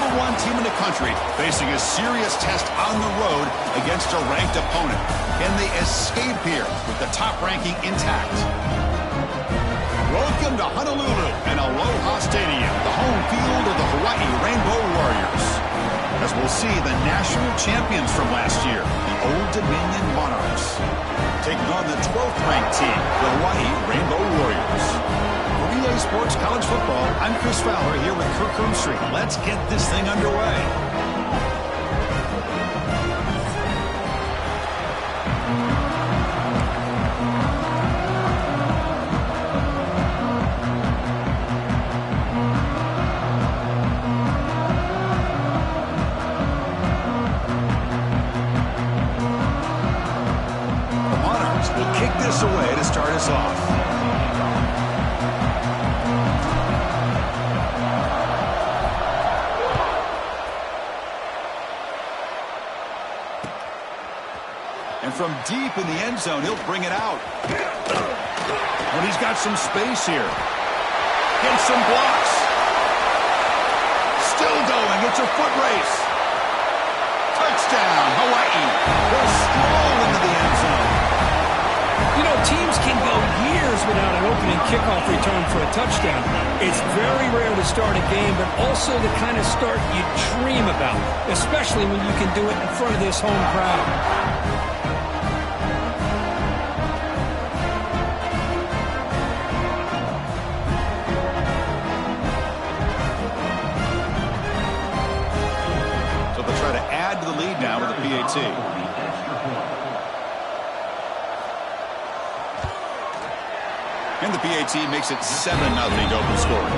#1 team in the country facing a serious test on the road against a ranked opponent. Can they escape here with the top ranking intact? Welcome to Honolulu and Aloha Stadium, the home field of the Hawaii Rainbow Warriors. As we'll see the national champions from last year, the Old Dominion Monarchs, taking on the 12th ranked team, the Hawaii Rainbow Warriors. For Relay Sports College Football, I'm Chris Fowler here with Kirk Hermstreet. Let's get this thing underway. Kick this away to start us off. And from deep in the end zone, he'll bring it out. But he's got some space here. Gets some blocks. Still going. It's a foot race. Touchdown, Hawaii. They'll stroll into the end zone. You know, teams can go years without an opening kickoff return for a touchdown. It's very rare to start a game, but also the kind of start you dream about, especially when you can do it in front of this home crowd. So they'll try to add to the lead now with a PAT. And the PAT makes it 7-0 open scoring.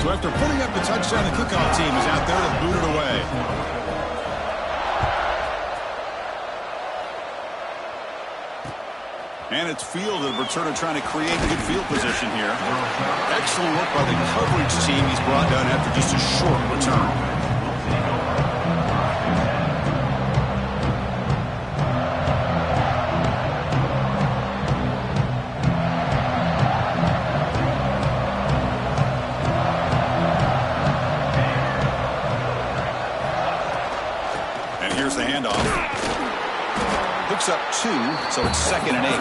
So after putting up the touchdown, the kickoff team is out there to boot it away. And it's fielded. Returner trying to create good field position here. Excellent work by the coverage team. He's brought down after just a short return. And here's the handoff. Picks up 2, so it's 2nd and 8.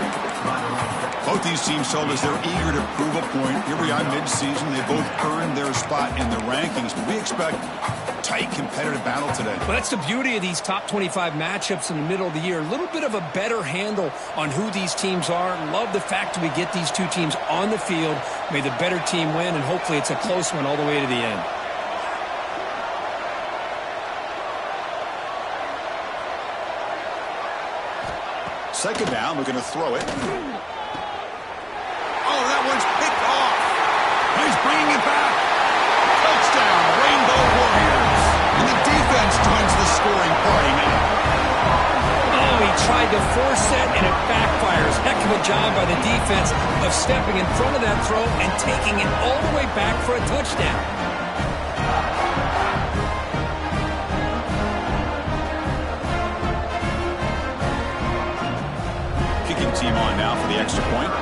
Both these teams told us they're eager to prove a point. Here we are mid-season. They both earned their spot in the rankings, but we expect a tight, competitive battle today. Well, that's the beauty of these top 25 matchups in the middle of the year. A little bit of a better handle on who these teams are. Love the fact that we get these two teams on the field. May the better team win, and hopefully it's a close one all the way to the end. Second down, we're going to throw it. Oh, that one's picked off. He's bringing it back. Touchdown, Rainbow Warriors. And the defense joins the scoring party now. Oh, he tried to force it, and it backfires. Heck of a job by the defense of stepping in front of that throw and taking it all the way back for a touchdown. Team on now for the extra point.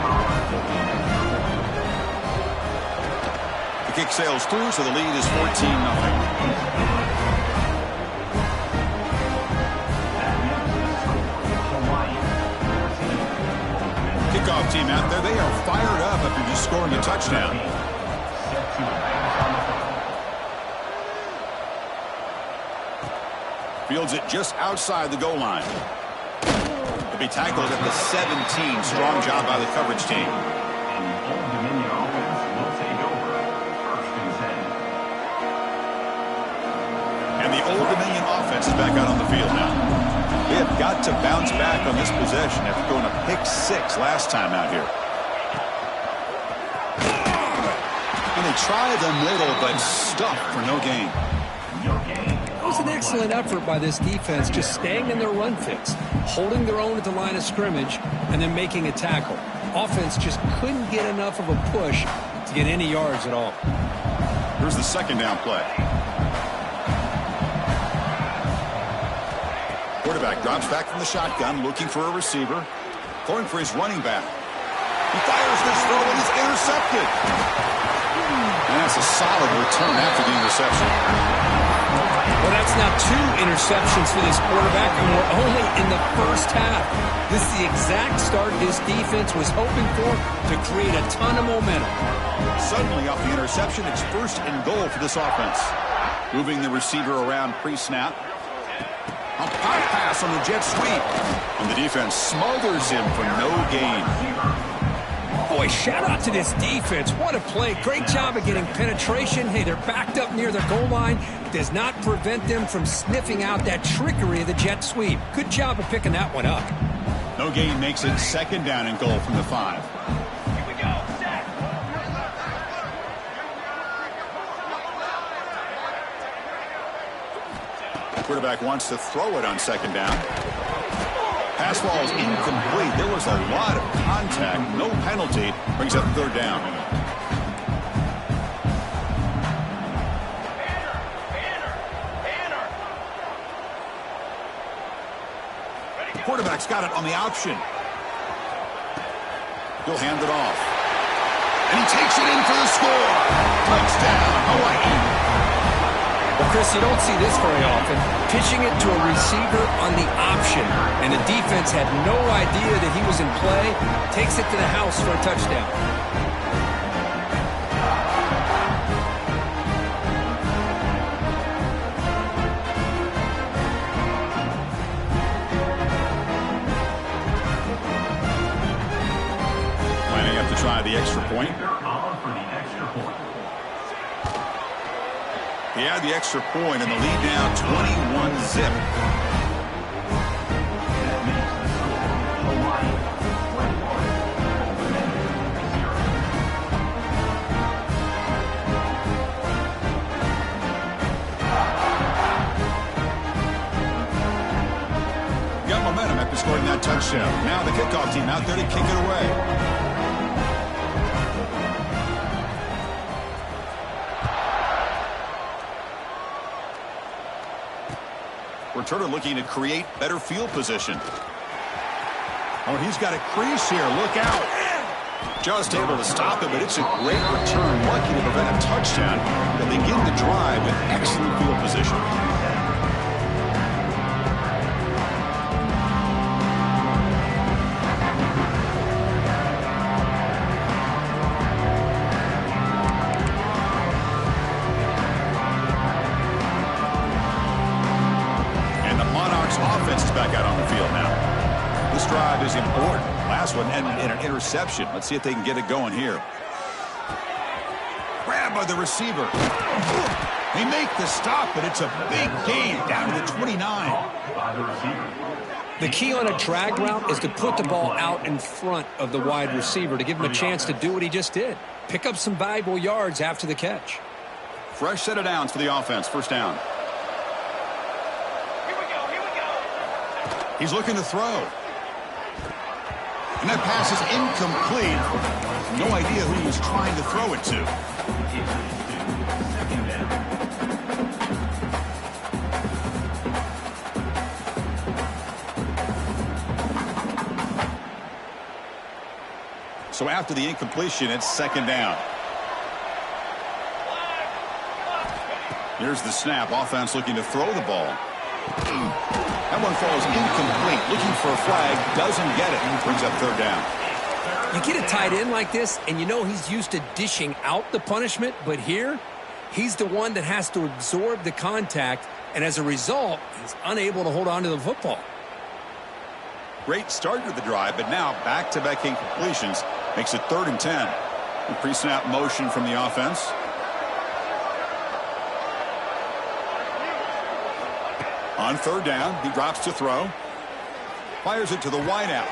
The kick sails through, so the lead is 14-0. Kickoff team out there. They are fired up after just scoring a touchdown. Fields it just outside the goal line. To be tackled at the 17. Strong job by the coverage team. And the Old Dominion offense is back out on the field now. They have got to bounce back on this possession after going a pick 6 last time out here. And they try the middle, but stuffed for no gain. It was an excellent effort by this defense, just staying in their run fits, holding their own at the line of scrimmage, and then making a tackle. Offense just couldn't get enough of a push to get any yards at all. Here's the second down play. Quarterback drops back from the shotgun, looking for a receiver. Throwing for his running back. He fires this throw and is intercepted. And that's a solid return after the interception. Well, that's now 2 interceptions for this quarterback, and we're only in the first half. This is the exact start his defense was hoping for to create a ton of momentum. Suddenly, off the interception, it's 1st and goal for this offense. Moving the receiver around pre-snap. A pop pass on the jet sweep. And the defense smothers him for no gain. Boy, shout out to this defense. What a play. Great job of getting penetration. Hey, they're backed up near the goal line. Does not prevent them from sniffing out that trickery of the jet sweep. Good job of picking that one up. No gain makes it 2nd down and goal from the 5. Here we go. Quarterback wants to throw it on 2nd down. Pass ball is incomplete. There was a lot of contact. No penalty. Brings up 3rd down. Quarterback's got it on the option. He'll hand it off. And he takes it in for the score. Touchdown, Hawaii. Well, Chris, you don't see this very often. Pitching it to a receiver on the option, and the defense had no idea that he was in play. Takes it to the house for a touchdown. Lining up to try the extra point. He had the extra point, and the lead now 21-zip. Got momentum after scoring that touchdown. Now the kickoff team out there to kick it away. Returner looking to create better field position. Oh, he's got a crease here. Look out. Just able to stop it, but it's a great return. Lucky to prevent a touchdown. They'll begin the drive with excellent field position. Offense is back out on the field now. This drive is important. Last one ended in an interception. Let's see if they can get it going here. Grabbed by the receiver. They make the stop, but it's a big gain down to the 29. The key on a drag route is to put the ball out in front of the wide receiver to give him a chance to do what he just did. Pick up some valuable yards after the catch. Fresh set of downs for the offense. 1st down. He's looking to throw. And that pass is incomplete. No idea who he was trying to throw it to. So after the incompletion, it's 2nd down. Here's the snap. Offense looking to throw the ball. That one falls incomplete. Looking for a flag. Doesn't get it. Brings up 3rd down. You get a tight end like this, and you know he's used to dishing out the punishment, but here, he's the one that has to absorb the contact, and as a result, he's unable to hold on to the football. Great start to the drive, but now back-to-back incompletions makes it 3rd and 10. The pre-snap motion from the offense. On 3rd down, he drops to throw. Fires it to the wideout.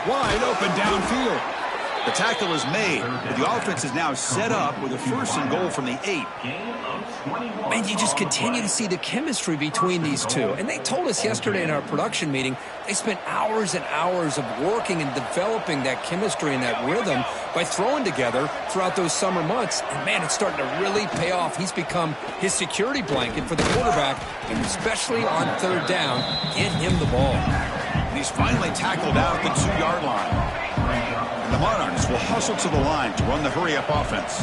Wide open downfield. The tackle is made, but the offense is now set up with a 1st and goal from the 8. Man, you just continue to see the chemistry between these two. And they told us yesterday in our production meeting, they spent hours and hours of working and developing that chemistry and that rhythm by throwing together throughout those summer months. And, man, it's starting to really pay off. He's become his security blanket for the quarterback, and especially on third down, get him the ball. And he's finally tackled out at the 2-yard line. And the Monarchs will hustle to the line to run the hurry-up offense.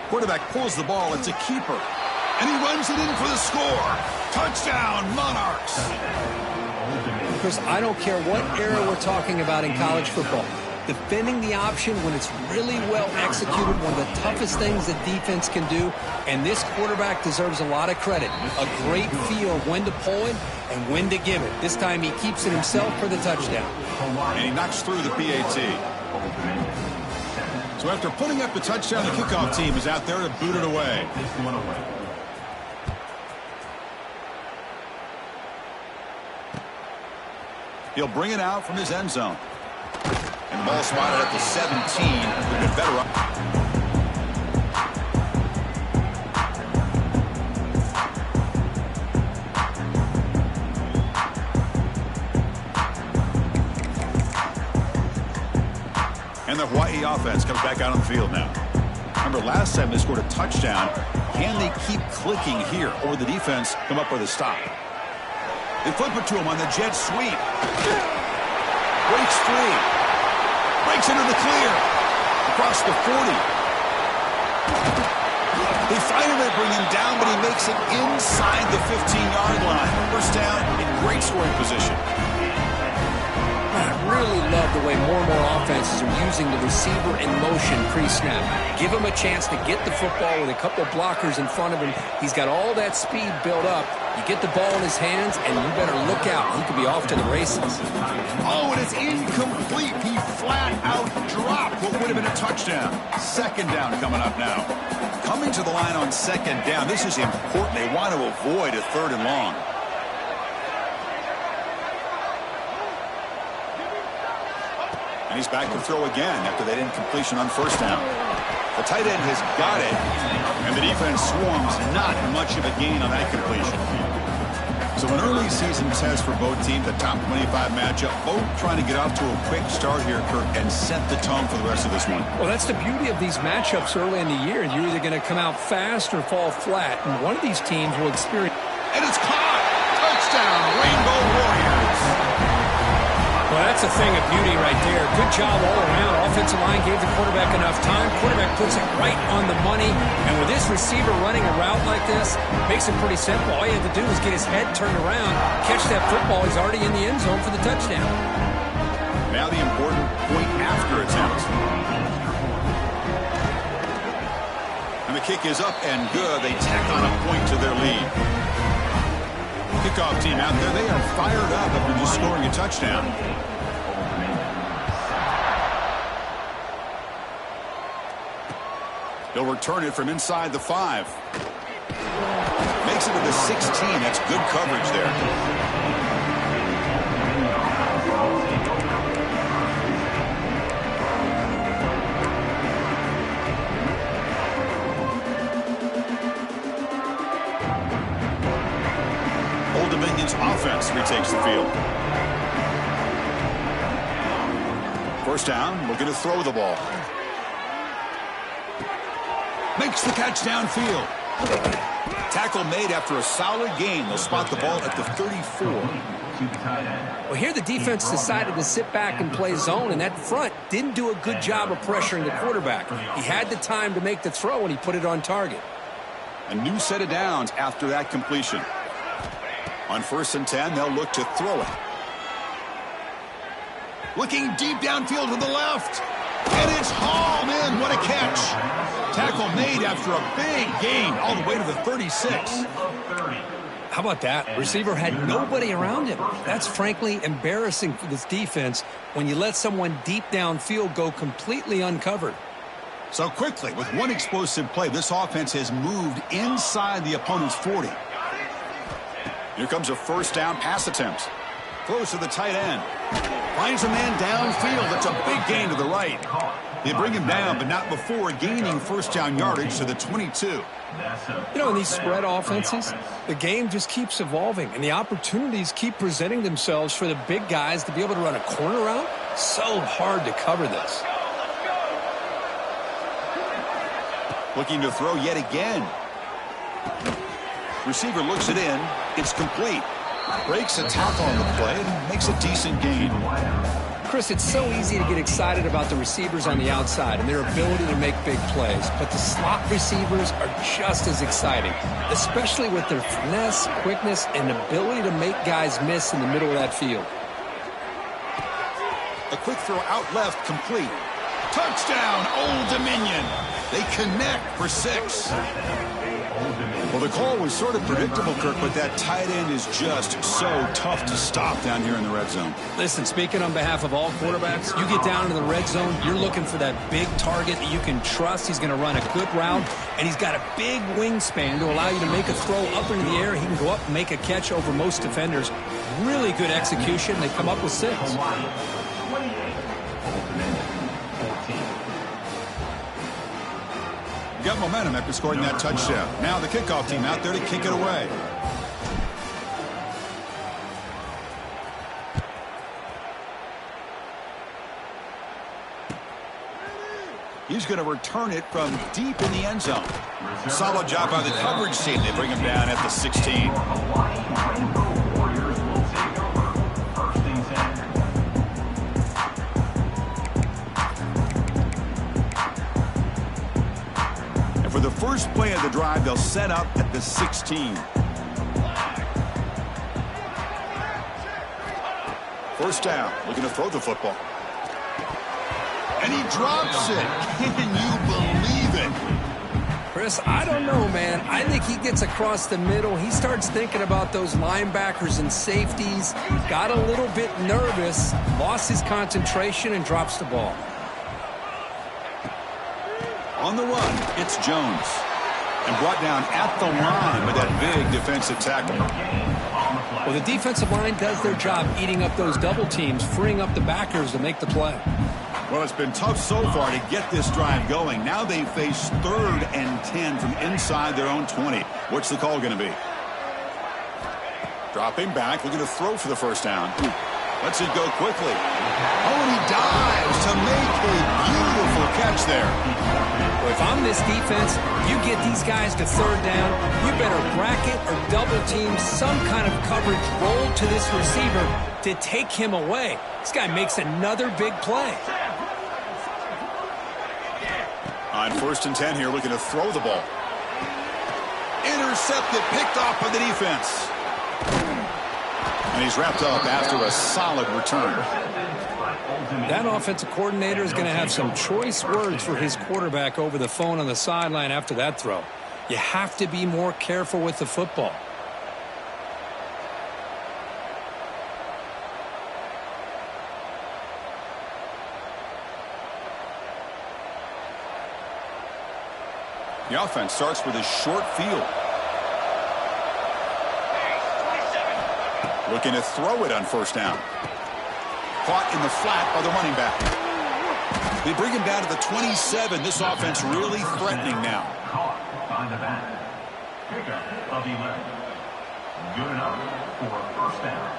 Quarterback pulls the ball. It's a keeper. And he runs it in for the score. Touchdown, Monarchs. Chris, I don't care what era we're talking about in college football. Defending the option when it's really well executed, one of the toughest things that defense can do. And this quarterback deserves a lot of credit. A great feel of when to pull it and when to give it. This time he keeps it himself for the touchdown. And he knocks through the PAT. So after putting up the touchdown, the kickoff team is out there to boot it away. He'll bring it out from his end zone. And the ball spotted at the 17. We've been better up. And the Hawaii offense comes back out on the field now. Remember, last time they scored a touchdown. Can they keep clicking here, or the defense come up with a stop? They flip it to him on the jet sweep. Breaks free. Breaks into the clear. Across the 40. They finally bring him down, but he makes it inside the 15-yard line. First down in great scoring position. I really love the way more and more offenses are using the receiver in motion pre-snap. Give him a chance to get the football with a couple of blockers in front of him. He's got all that speed built up. You get the ball in his hands, and you better look out. He could be off to the races. Oh, and it's incomplete. He flat out dropped what would have been a touchdown. Second down coming up now. Coming to the line on second down. This is important. They want to avoid a third and long. And he's back to throw again after that incompletion on first down. The tight end has got it, and the defense swarms. Not much of a gain on that completion. So an early season test for both teams, a top 25 matchup. Both trying to get off to a quick start here, Kirk, and set the tone for the rest of this one. Well, that's the beauty of these matchups early in the year. You're either going to come out fast or fall flat, and one of these teams will experience. And it's caught! Touchdown, Rainbow Warriors! Well, that's a thing of beauty right there. Good job all around. Offensive line gave the quarterback enough time. Quarterback puts it right on the money. And with this receiver running a route like this, makes it pretty simple. All you have to do is get his head turned around, catch that football. He's already in the end zone for the touchdown. Now the important point after attempt. And the kick is up and good. They tack on a point to their lead. Kickoff team out there, they are fired up after just scoring a touchdown. He'll return it from inside the 5. Makes it to the 16. That's good coverage there. Old Dominion's offense retakes the field. First down, looking to throw the ball. Makes the catch downfield. Tackle made after a solid gain. They'll spot the ball at the 34. Well, here the defense decided to sit back and play zone, and that front didn't do a good job of pressuring the quarterback. He had the time to make the throw, and he put it on target. A new set of downs after that completion. On 1st and 10, they'll look to throw it. Looking deep downfield to the left. And it's hauled in. What a catch. Tackle made after a big gain all the way to the 36. How about that? Receiver had nobody around him. That's frankly embarrassing for this defense when you let someone deep downfield go completely uncovered. So quickly, with one explosive play, this offense has moved inside the opponent's 40. Here comes a first down pass attempt. Throws to the tight end. Finds a man downfield. That's a big gain to the right. They bring him down, but not before gaining first down yardage to the 22. You know, in these spread offenses, the game just keeps evolving, and the opportunities keep presenting themselves for the big guys to be able to run a corner route. So hard to cover this. Looking to throw yet again. Receiver looks it in. It's complete. Breaks a tackle on the play and makes a decent gain. Chris, it's so easy to get excited about the receivers on the outside and their ability to make big plays, but the slot receivers are just as exciting, especially with their finesse, quickness, and ability to make guys miss in the middle of that field. A quick throw out left, complete. Touchdown, Old Dominion. They connect for 6. Well, the call was sort of predictable, Kirk, but that tight end is just so tough to stop down here in the red zone. Listen, speaking on behalf of all quarterbacks, you get down to the red zone, you're looking for that big target that you can trust. He's going to run a good route, and he's got a big wingspan to allow you to make a throw up into the air. He can go up and make a catch over most defenders. Really good execution. They come up with 6. Got momentum after scoring that touchdown. Now the kickoff team out there to kick it away. He's going to return it from deep in the end zone. Solid job by the coverage team. They bring him down at the 16. For the first play of the drive, they'll set up at the 16. First down, looking to throw the football. And he drops it. Can you believe it? Chris, I don't know, man. I think he gets across the middle. He starts thinking about those linebackers and safeties. Got a little bit nervous, lost his concentration, and drops the ball. On the run, it's Jones. And brought down at the line with that big defensive tackle. Well, the defensive line does their job eating up those double teams, freeing up the backers to make the play. Well, it's been tough so far to get this drive going. Now they face 3rd and 10 from inside their own 20. What's the call going to be? Dropping back, looking to throw for the first down. Lets it go quickly. Oh, and he dives to make a beautiful catch there. Well, if I'm this defense, you get these guys to 3rd down, you better bracket or double team some kind of coverage roll to this receiver to take him away. This guy makes another big play. On 1st and 10 here, looking to throw the ball. Intercepted, picked off by the defense. And he's wrapped up after a solid return. That offensive coordinator is going to have some choice words for his quarterback over the phone on the sideline after that throw. You have to be more careful with the football. The offense starts with a short field. Looking to throw it on 1st down. Caught in the flat by the running back. They bring him down to the 27. This offense really threatening now. Caught by the back. Pickup of 11. Good enough for a first down.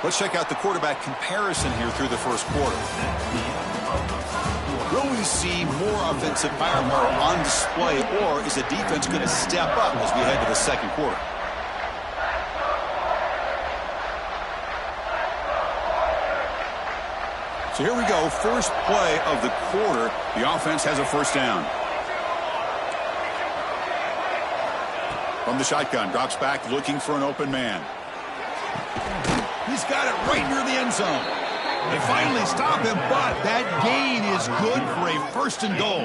Let's check out the quarterback comparison here through the first quarter. Will we see more offensive firepower on display, or is the defense going to step up as we head to the second quarter? So here we go, first play of the quarter. The offense has a first down. From the shotgun, drops back looking for an open man. He's got it right near the end zone. They finally stop him, but that gain is good for a 1st and goal.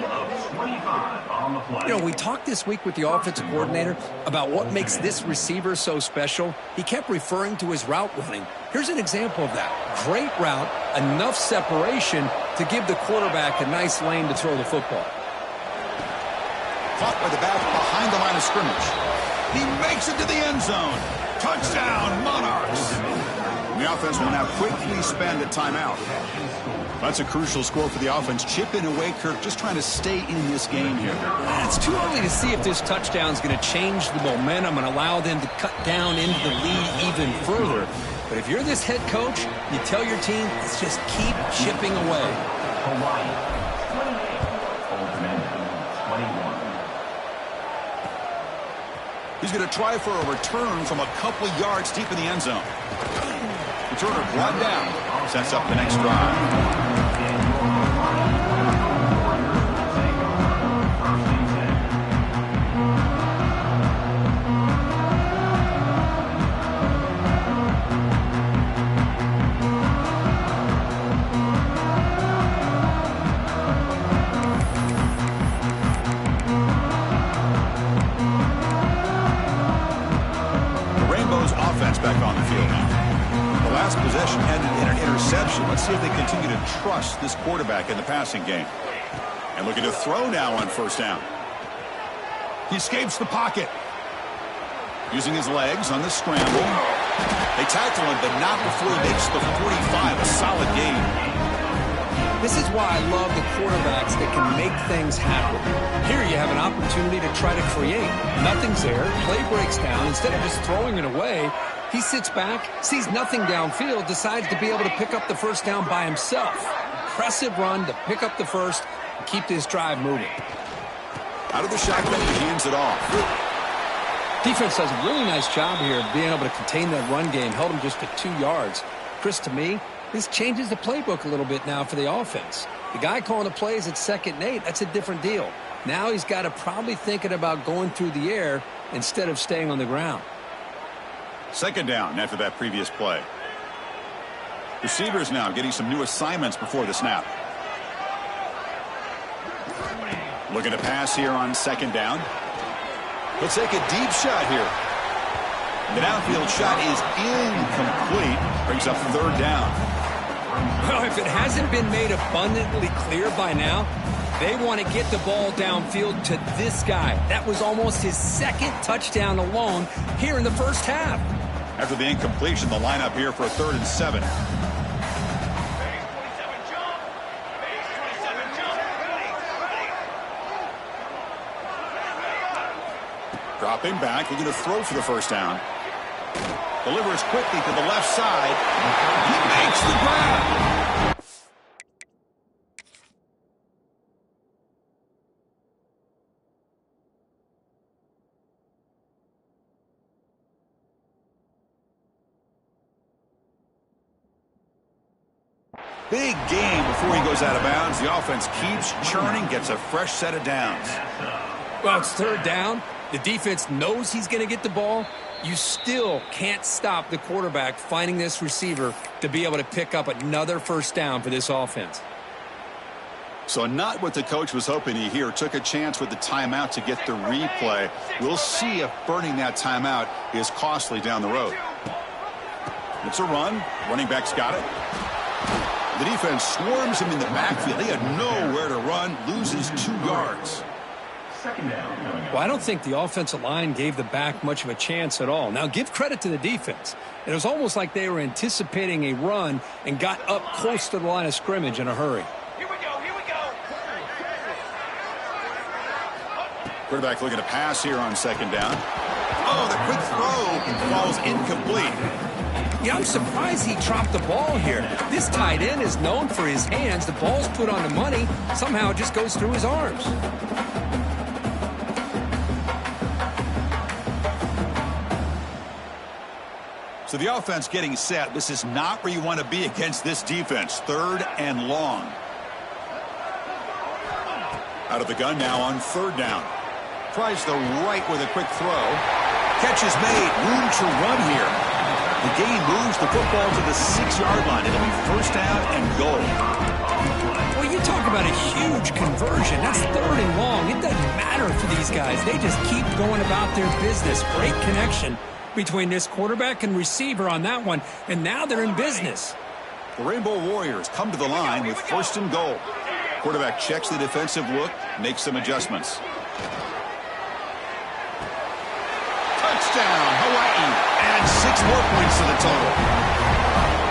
You know, we talked this week with the offensive coordinator about what makes this receiver so special. He kept referring to his route running. Here's an example of that. Great route, enough separation to give the quarterback a nice lane to throw the football. Caught by the back behind behind the line of scrimmage. He makes it to the end zone. Touchdown, Monarchs. And the offense will now quickly spend a timeout. That's a crucial score for the offense. Chipping away, Kirk, just trying to stay in this game here. It's too early to see if this touchdown is going to change the momentum and allow them to cut down into the lead even further. But if you're this head coach, you tell your team, let's just keep chipping away. Hawaii, 28. Old Dominion, 21. He's going to try for a return from a couple of yards deep in the end zone. Returner brought down. Sets up the next drive. Back on the field now. The last possession ended in an interception. Let's see if they continue to trust this quarterback in the passing game. And looking to throw now on first down. He escapes the pocket. Using his legs on the scramble. They tackle him, but not before he makes the 45. A solid game. This is why I love the quarterbacks that can make things happen. Here you have an opportunity to try to create. Nothing's there. Play breaks down. Instead of just throwing it away, he sits back, sees nothing downfield, decides to be able to pick up the first down by himself. Impressive run to pick up the first and keep this drive moving. Out of the shotgun, he hands it off. Defense does a really nice job here of being able to contain that run game. Held him just to 2 yards. Chris, to me, this changes the playbook a little bit now for the offense. The guy calling the plays at 2nd and 8, that's a different deal. Now he's got to probably thinking about going through the air instead of staying on the ground. 2nd down after that previous play. Receivers now getting some new assignments before the snap. Looking to pass here on 2nd down. Let's take a deep shot here. The downfield shot is incomplete. Brings up 3rd down. Well, if it hasn't been made abundantly clear by now, they want to get the ball downfield to this guy. That was almost his 2nd touchdown alone here in the first half. After the incompletion, the lineup here for a 3rd and 7. Dropping back, looking to throw for the first down. Delivers quickly to the left side. He makes the grab. Big game before he goes out of bounds. The offense keeps churning, gets a fresh set of downs. Well, it's 3rd down. The defense knows he's going to get the ball. You still can't stop the quarterback finding this receiver to be able to pick up another first down for this offense. So not what the coach was hoping to hear. Took a chance with the timeout to get the replay. We'll see if burning that timeout is costly down the road. It's a run. Running back's got it. The defense swarms him in the backfield. He had nowhere to run. Loses 2 yards. Well, I don't think the offensive line gave the back much of a chance at all. Now, give credit to the defense. It was almost like they were anticipating a run and got up close to the line of scrimmage in a hurry. Here we go, here we go. Quarterback looking to pass here on 2nd down. Oh, the quick throw falls incomplete. Yeah, I'm surprised he dropped the ball here. This tight end is known for his hands. The ball's put on the money. Somehow it just goes through his arms. So the offense getting set. This is not where you want to be against this defense. 3rd and long. Out of the gun now on 3rd down. Tries the right with a quick throw. Catch is made. Room to run here. The game moves the football to the 6-yard line. It'll be first down and goal. Well, you talk about a huge conversion. That's 3rd and long. It doesn't matter for these guys. They just keep going about their business. Great connection between this quarterback and receiver on that one, and now they're in business. The Rainbow Warriors come to the line with 1st and goal. Quarterback checks the defensive look, makes some adjustments. Touchdown, Hawaii. And 6 more points to the total.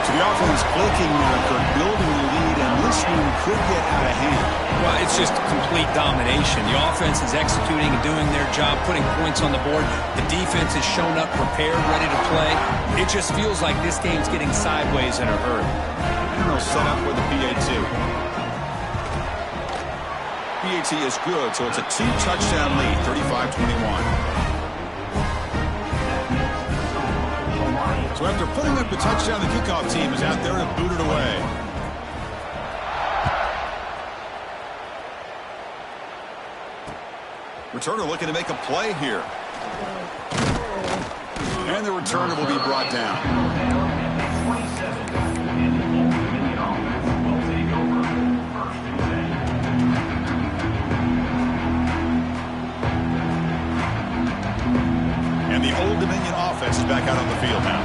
So the offense clicking now, building the lead, and this one could get out of hand. Well, it's just complete domination. The offense is executing and doing their job, putting points on the board. The defense has shown up prepared, ready to play. It just feels like this game's getting sideways in a hurry. And they'll set up with the PAT. PAT is good, so it's a 2-touchdown lead, 35-21. So after putting up the touchdown, the kickoff team is out there to boot it away. Returner looking to make a play here. And the returner will be brought down. And the Old Dominion offense is back out on the field now.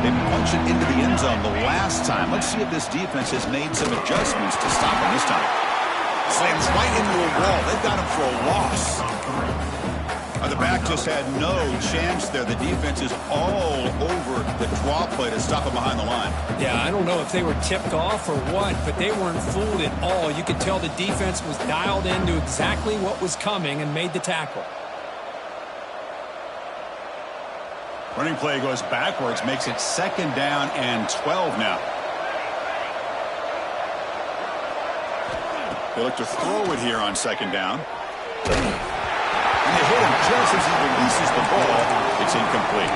They punch it into the end zone the last time. Let's see if this defense has made some adjustments to stop him this time. Slams right into a wall. They've got him for a loss. The back just had no chance there. The defense is all over the draw play to stop him behind the line. Yeah, I don't know if they were tipped off or what, but they weren't fooled at all. You could tell the defense was dialed into exactly what was coming and made the tackle. Running play goes backwards, makes it 2nd down and 12 now. They look to throw it here on 2nd down. And they hit him just as he releases the ball. It's incomplete.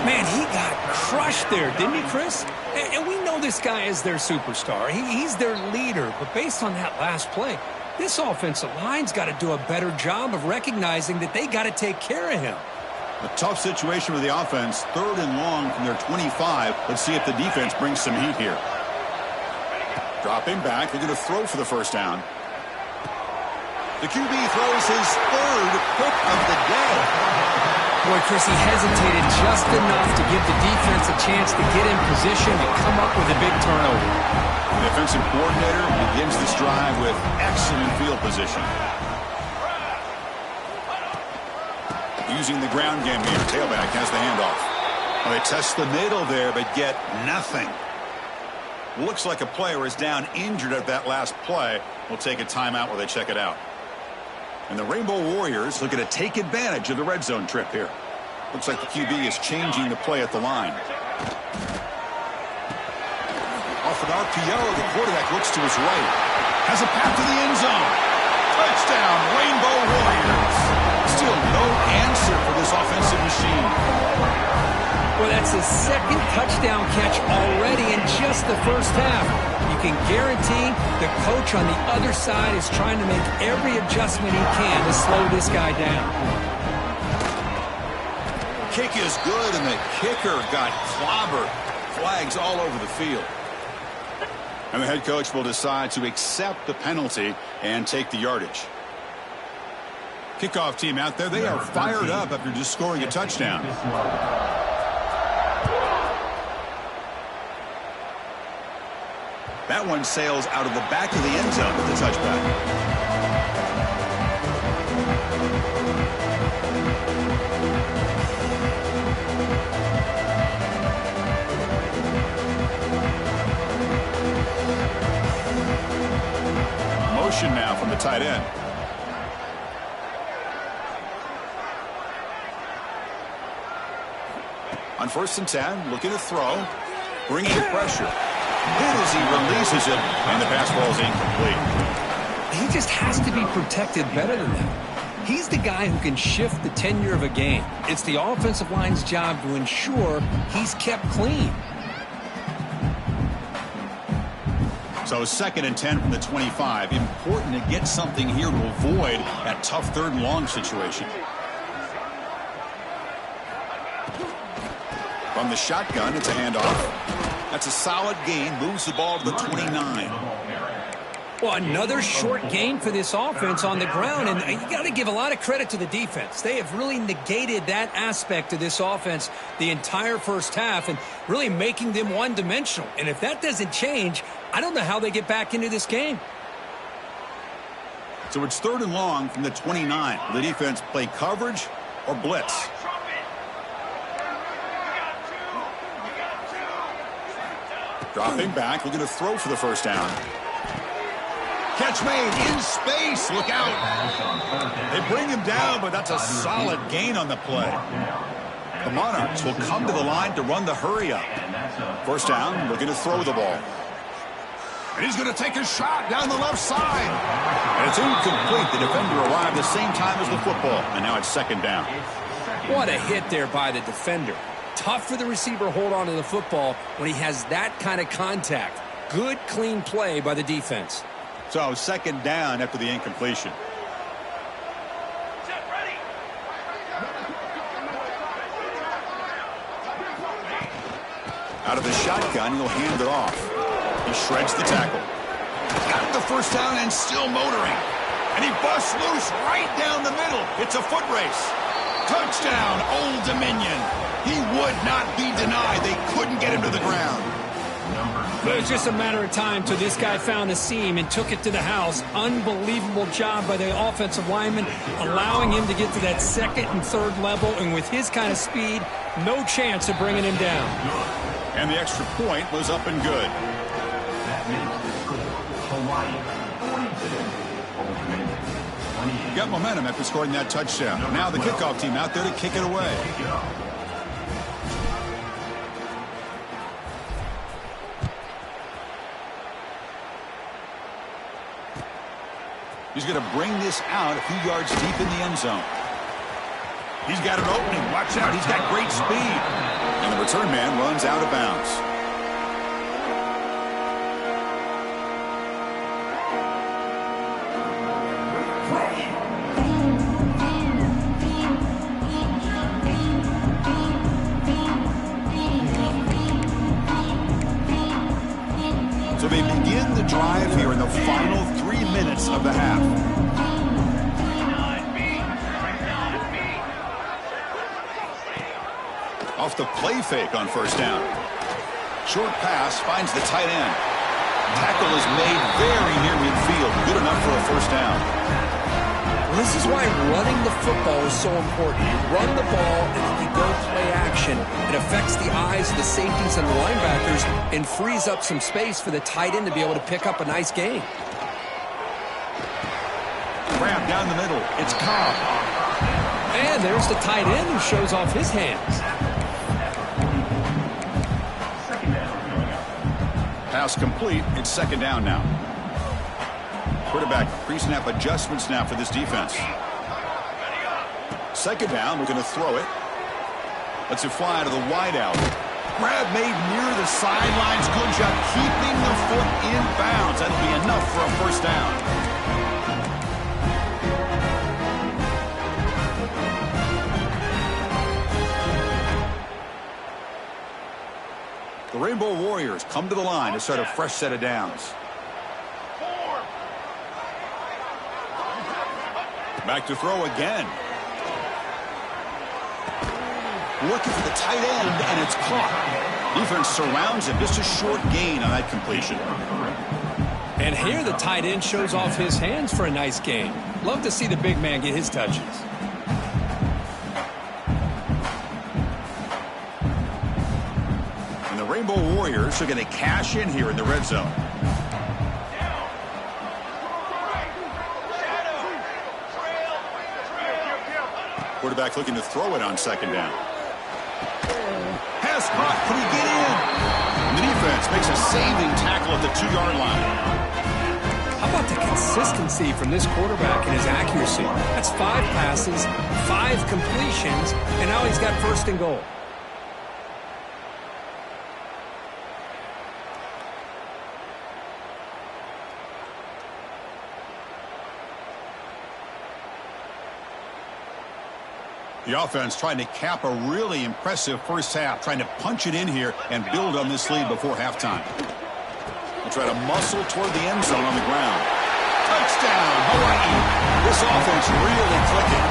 Man, he got crushed there, didn't he, Chris? And we know this guy is their superstar. He's their leader. But based on that last play, this offensive line's got to do a better job of recognizing that they got to take care of him. A tough situation with the offense. 3rd and long from their 25. Let's see if the defense brings some heat here. Dropping back. They're going to throw for the 1st down. The QB throws his 3rd pick of the day. Boy, Chris, he hesitated just enough to give the defense a chance to get in position and come up with a big turnover. The defensive coordinator begins this drive with excellent field position. Using the ground game here. Tailback has the handoff. Well, they test the middle there, but get nothing. Looks like a player is down injured at that last play. We'll take a timeout while they check it out. And the Rainbow Warriors looking to take advantage of the red zone trip here. Looks like the QB is changing the play at the line. Off an RPO, the quarterback looks to his right. Has a path to the end zone. Touchdown, Rainbow Warriors. Still no answer for this offensive machine. Well, that's his 2nd touchdown catch already in just the 1st half. You can guarantee the coach on the other side is trying to make every adjustment he can to slow this guy down. Kick is good, and the kicker got clobbered. Flags all over the field. And the head coach will decide to accept the penalty and take the yardage. Kickoff team out there, they are fired up after just scoring a touchdown. That one sails out of the back of the end zone with the touchback. Motion now from the tight end. On 1st and 10, looking to throw, bringing pressure. Hit as he releases it, and the pass ball is incomplete. He just has to be protected better than that. He's the guy who can shift the tenure of a game. It's the offensive line's job to ensure he's kept clean. So 2nd and 10 from the 25. Important to get something here to avoid that tough 3rd and long situation. From the shotgun, it's a handoff. That's a solid gain. Moves the ball to the 29. Well, another short gain for this offense on the ground, and you got to give a lot of credit to the defense. They have really negated that aspect of this offense the entire 1st half and really making them one-dimensional. And if that doesn't change, I don't know how they get back into this game. So it's 3rd and long from the 29. The defense play coverage or blitz. Dropping back, looking to throw for the first down. Catch made in space. Look out. They bring him down, but that's a solid gain on the play. The Monarchs will come to the line to run the hurry up. First down, looking to throw the ball. And he's going to take a shot down the left side. And it's incomplete. The defender arrived the same time as the football. And now it's second down. What a hit there by the defender. Tough for the receiver to hold on to the football when he has that kind of contact. Good, clean play by the defense. So second down after the incompletion. Out of the shotgun, he'll hand it off. He shreds the tackle. Got the first down and still motoring. And he busts loose right down the middle. It's a foot race. Touchdown, Old Dominion. He would not be denied. They couldn't get him to the ground. But it was just a matter of time till this guy found a seam and took it to the house. Unbelievable job by the offensive lineman, allowing him to get to that second and third level. And with his kind of speed, no chance of bringing him down. And the extra point was up and good. That makes the score Hawaii 42. Got momentum after scoring that touchdown. Now the kickoff team out there to kick it away. He's going to bring this out a few yards deep in the end zone. He's got an opening. Watch out. He's got great speed. And the return man runs out of bounds. So they begin the drive here in the final 3 minutes of the half. Off the play fake on first down. Short pass finds the tight end. Tackle is made very near midfield. Good enough for a first down. Well, this is why running the football is so important. You run the ball, and if you go play action, it affects the eyes of the safeties and the linebackers and frees up some space for the tight end to be able to pick up a nice gain. Grab down the middle. It's Cobb. And there's the tight end who shows off his hands. Pass complete. It's second down now. Quarterback pre-snap adjustments now for this defense. Second down. We're going to throw it. Lets it fly to the wideout. Grab made near the sidelines. Good job keeping the foot in bounds. That'll be enough for a first down. The Rainbow Warriors come to the line to start a fresh set of downs. Back to throw again. Looking for the tight end, and it's caught. Defense surrounds him. Just a short gain on that completion. And here the tight end shows off his hands for a nice gain. Love to see the big man get his touches. And the Rainbow Warriors are going to cash in here in the red zone. Quarterback looking to throw it on second down. Pass caught. Can he get in? And the defense makes a saving tackle at the 2-yard line. How about the consistency from this quarterback and his accuracy? That's 5 passes, 5 completions, and now he's got first and goal. The offense trying to cap a really impressive first half, trying to punch it in here and build on this lead before halftime. They'll try to muscle toward the end zone on the ground. Touchdown, Hawaii. This offense really clicking.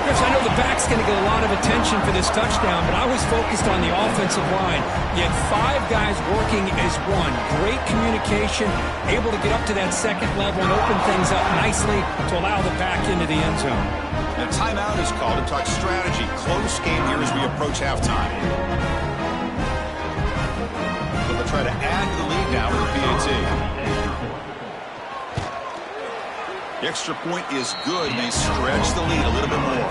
Chris, I know the back's going to get a lot of attention for this touchdown, but I was focused on the offensive line. You had 5 guys working as one. Great communication, able to get up to that second level and open things up nicely to allow the back into the end zone. A timeout is called to talk strategy. Close game here as we approach halftime. But the They'll try to add to the lead now with a PAT. The extra point is good, and they stretch the lead a little bit more.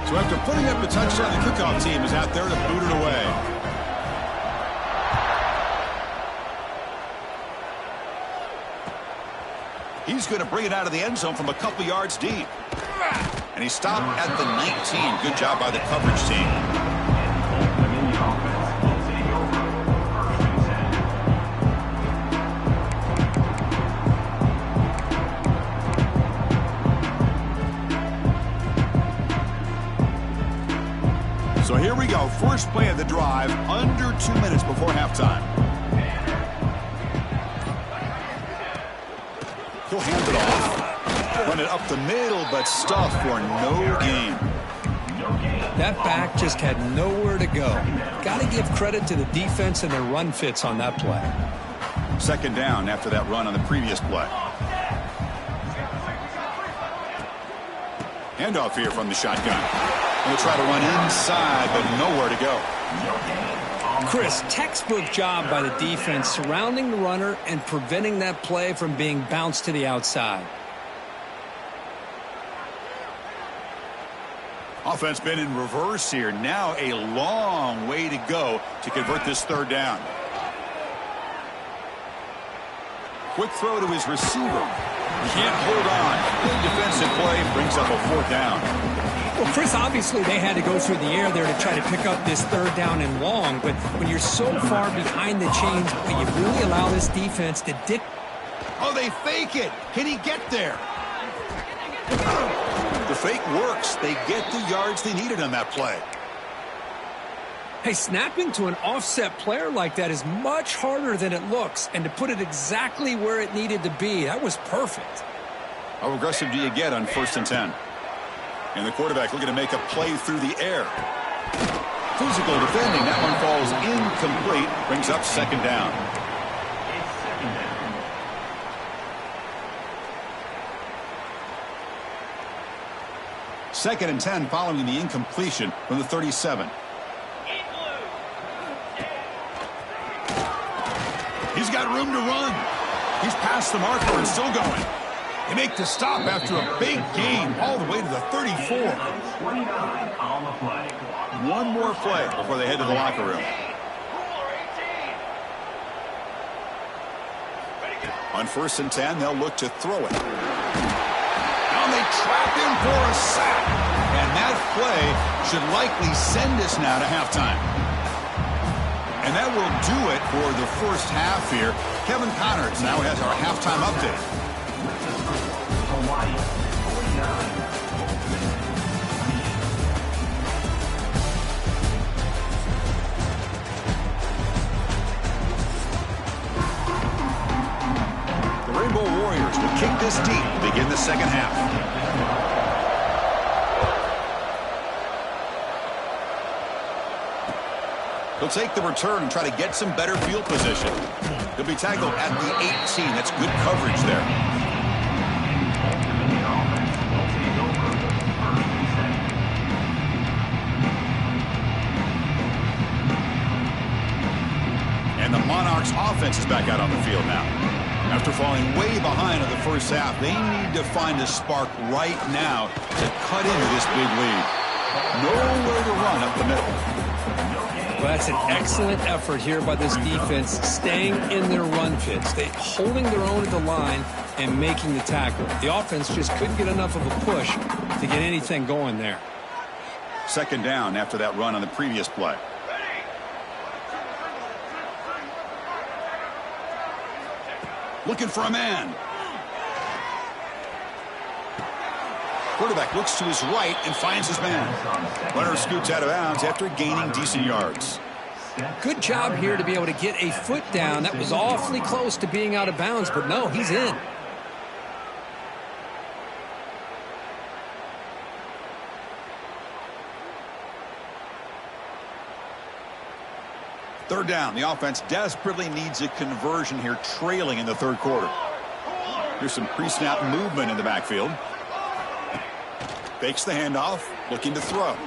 So after putting up the touchdown, the kickoff team is out there to boot it away. He's going to bring it out of the end zone from a couple yards deep. And he stopped at the 19. Good job by the coverage team. So here we go. First play of the drive, under 2 minutes before halftime. He'll hand it off. Run it up the middle, but stuff for no gain. That back just had nowhere to go. Got to give credit to the defense and their run fits on that play. Second down after that run on the previous play. Handoff here from the shotgun. They'll try to run inside, but nowhere to go. Chris, textbook job by the defense surrounding the runner and preventing that play from being bounced to the outside. Offense been in reverse here. Now a long way to go to convert this third down. Quick throw to his receiver. Can't hold on. Good defensive play brings up a fourth down. Well, Chris, obviously they had to go through the air there to try to pick up this third down and long, but when you're so far behind the chains, you really allow this defense to dictate. Oh, they fake it. Can he get there? The fake works. They get the yards they needed on that play. Hey, snapping to an offset player like that is much harder than it looks, and to put it exactly where it needed to be, that was perfect. How aggressive do you get on 1st and 10? And the quarterback looking to make a play through the air. Physical defending. That one falls incomplete. Brings up second down. Second and 10 following the incompletion from the 37. He's got room to run. He's past the marker and still going. They make the stop after a big gain all the way to the 34. One more play before they head to the locker room. On 1st and 10, they'll look to throw it. Now they trap him for a sack. And that play should likely send us now to halftime. And that will do it for the first half here. Kevin Connors now has our halftime update. The Rainbow Warriors will kick this deep to begin the second half. He'll take the return and try to get some better field position. He'll be tackled at the 18. That's good coverage there. And the Monarchs offense is back out on the field now. After falling way behind in the first half, they need to find a spark right now to cut into this big lead. Nowhere to run up the middle. Well, that's an excellent effort here by this defense, staying in their run fits. They holding their own at the line and making the tackle. The offense just couldn't get enough of a push to get anything going there. Second down after that run on the previous play. Looking for a man. Quarterback looks to his right and finds his man. Runner scoots out of bounds after gaining decent yards. Good job here to be able to get a foot down. That was awfully close to being out of bounds, but no, he's in. Third down. The offense desperately needs a conversion here, trailing in the third quarter. Here's some pre-snap movement in the backfield. Fakes the handoff, looking to throw.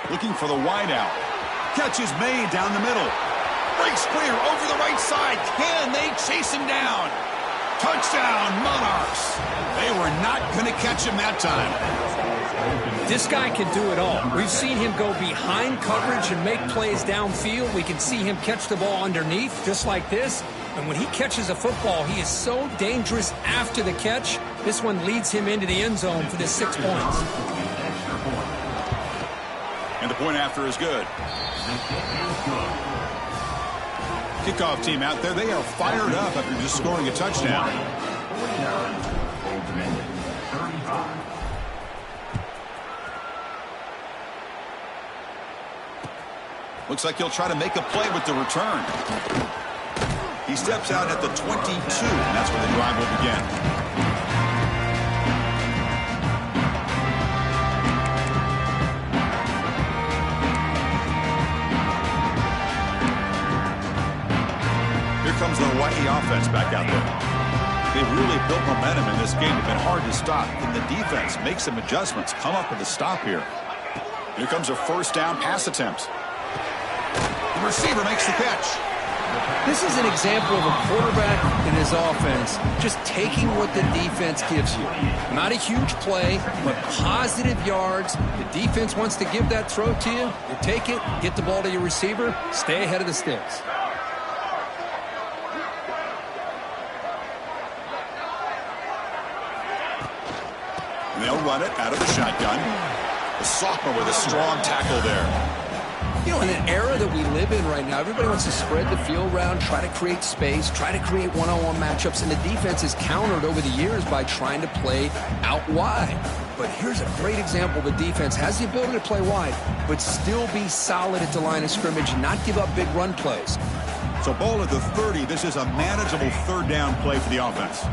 Looking for the wideout. Catch is made down the middle. Breaks clear over the right side. Can they chase him down? Touchdown, Monarchs. They were not going to catch him that time. This guy can do it all. We've seen him go behind coverage and make plays downfield. We can see him catch the ball underneath, just like this. And when he catches a football, he is so dangerous after the catch. This one leads him into the end zone for the 6 points. And the point after is good. Kickoff team out there, they are fired up after just scoring a touchdown. Looks like he'll try to make a play with the return. He steps out at the 22, and that's where the drive will begin. Here comes the Hawaii offense back out there. They've really built momentum in this game. It's been hard to stop. Can the defense make some adjustments? Come up with a stop here. Here comes a first down pass attempt. The receiver makes the catch. This is an example of a quarterback and his offense just taking what the defense gives you. Not a huge play, but positive yards. The defense wants to give that throw to you. You take it, get the ball to your receiver, stay ahead of the sticks. And they'll run it out of the shotgun. The sophomore with a strong tackle there. You know, in an era that we live in right now, everybody wants to spread the field around, try to create space, try to create one-on-one matchups, and the defense is countered over the years by trying to play out wide. But here's a great example. The defense has the ability to play wide, but still be solid at the line of scrimmage and not give up big run plays. So ball at the 30. This is a manageable third down play for the offense.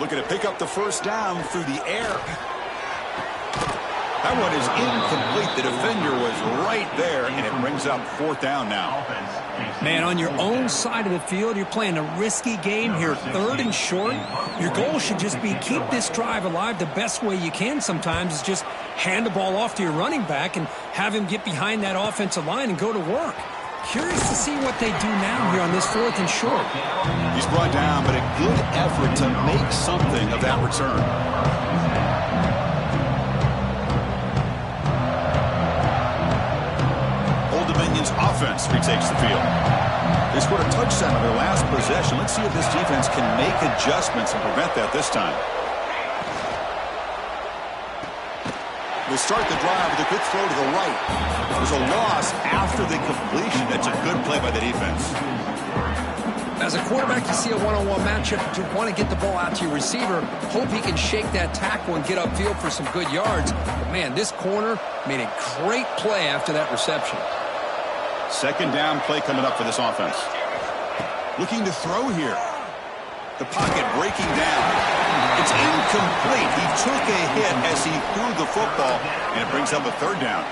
Looking to pick up the first down through the air. That one is incomplete. The defender was right there, and it brings up fourth down now. Man, on your own side of the field, you're playing a risky game here, third and short. Your goal should just be keep this drive alive. The best way you can sometimes is just hand the ball off to your running back and have him get behind that offensive line and go to work. Curious to see what they do now here on this fourth and short. He's brought down, but a good effort to make something of that return. Old Dominion's offense retakes the field. They scored a touchdown on their last possession. Let's see if this defense can make adjustments and prevent that this time. They start the drive with a quick throw to the right. There's a loss after the completion. That's a good play by the defense. As a quarterback, you see a one-on-one matchup. You want to get the ball out to your receiver. Hope he can shake that tackle and get upfield for some good yards. But, man, this corner made a great play after that reception. Second down play coming up for this offense. Looking to throw here. The pocket breaking down. It's incomplete. He took a hit as he threw the football, and it brings up a third down.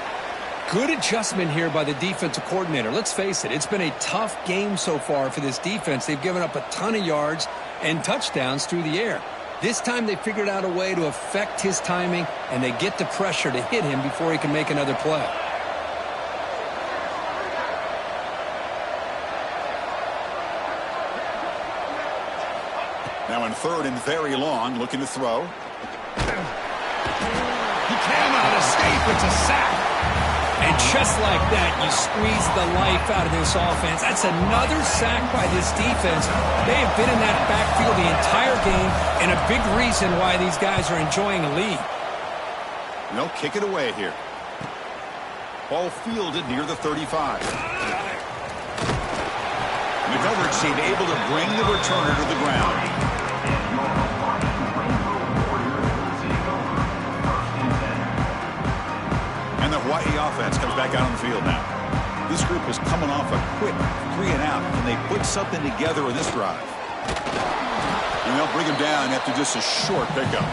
Good adjustment here by the defensive coordinator. Let's face it, it's been a tough game so far for this defense. They've given up a ton of yards and touchdowns through the air. This time they figured out a way to affect his timing, and they get the pressure to hit him before he can make another play. Now in third and very long, looking to throw. He cannot escape. It's a sack. And just like that, you squeeze the life out of this offense. That's another sack by this defense. They have been in that backfield the entire game, and a big reason why these guys are enjoying a lead. And they'll kick it away here. Ball fielded near the 35. And the coverage team able to bring the returner to the ground. And the Hawaii offense comes back out on the field now. This group is coming off a quick 3-and-out. Can they put something together in this drive? And they'll bring him down after just a short pickup.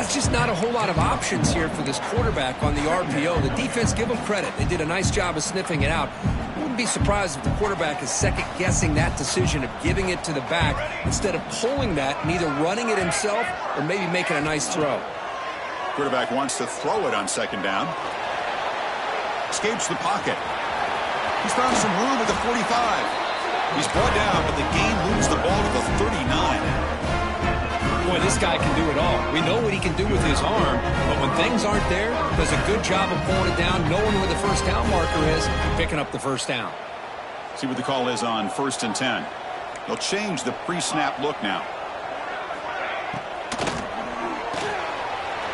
That's just not a whole lot of options here for this quarterback on the RPO. The defense, give them credit. They did a nice job of sniffing it out. I wouldn't be surprised if the quarterback is second-guessing that decision of giving it to the back instead of pulling that and either running it himself or maybe making a nice throw. Quarterback wants to throw it on second down. Escapes the pocket. He's found some room at the 45. He's brought down, but the gain moves the ball to the 39. Boy, this guy can do it all. We know what he can do with his arm, but when things aren't there, does a good job of pulling it down, knowing where the first down marker is, and picking up the first down. See what the call is on 1st and 10. They'll change the pre-snap look now.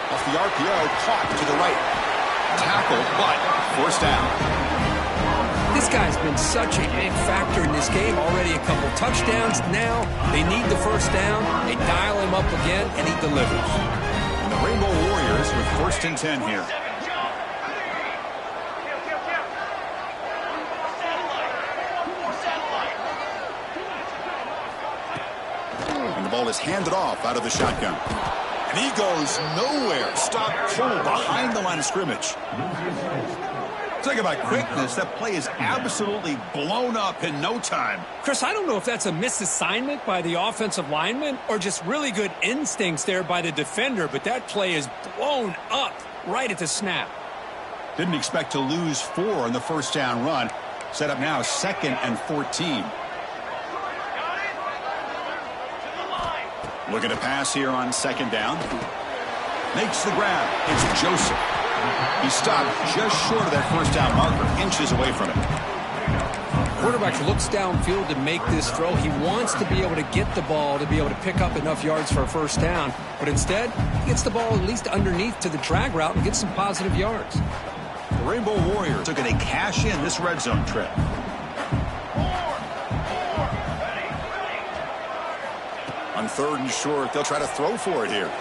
Off the RPO, caught to the right. Tackle, but first down. This guy's been such a big factor in this game. Already a couple touchdowns. Now they need the first down. They dial him up again, and he delivers. And the Rainbow Warriors with 1st and 10 here. And the ball is handed off out of the shotgun. And he goes nowhere. Stop cold behind the line of scrimmage. Talk about quickness. That play is absolutely blown up in no time. Chris, I don't know if that's a misassignment by the offensive lineman or just really good instincts there by the defender, but that play is blown up right at the snap. Didn't expect to lose 4 on the first down run. Set up now 2nd and 14. Looking to pass here on 2nd down. Makes the grab. It's Joseph. He stopped just short of that first down marker, inches away from it. Quarterback looks downfield to make this throw. He wants to be able to get the ball to be able to pick up enough yards for a first down. But instead, he gets the ball at least underneath to the drag route and gets some positive yards. The Rainbow Warriors looking to cash in this red zone trip. On 3rd and short, they'll try to throw for it here.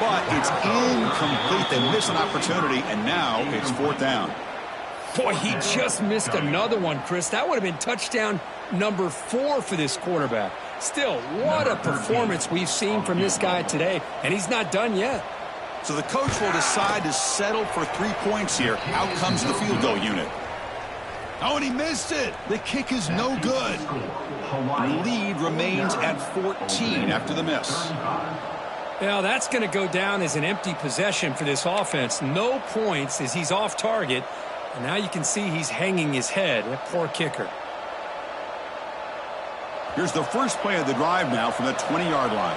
But it's incomplete. They miss an opportunity, and now it's 4th down. Boy, he just missed another one, Chris. That would have been touchdown number 4 for this quarterback. Still, what a performance we've seen from this guy today, and he's not done yet. So the coach will decide to settle for 3 points here. Out comes the field goal unit. Oh, and he missed it. The kick is no good. The lead remains at 14 after the miss. Now, that's going to go down as an empty possession for this offense. No points as he's off target. And now you can see he's hanging his head. That poor kicker. Here's the first play of the drive now from the 20-yard line.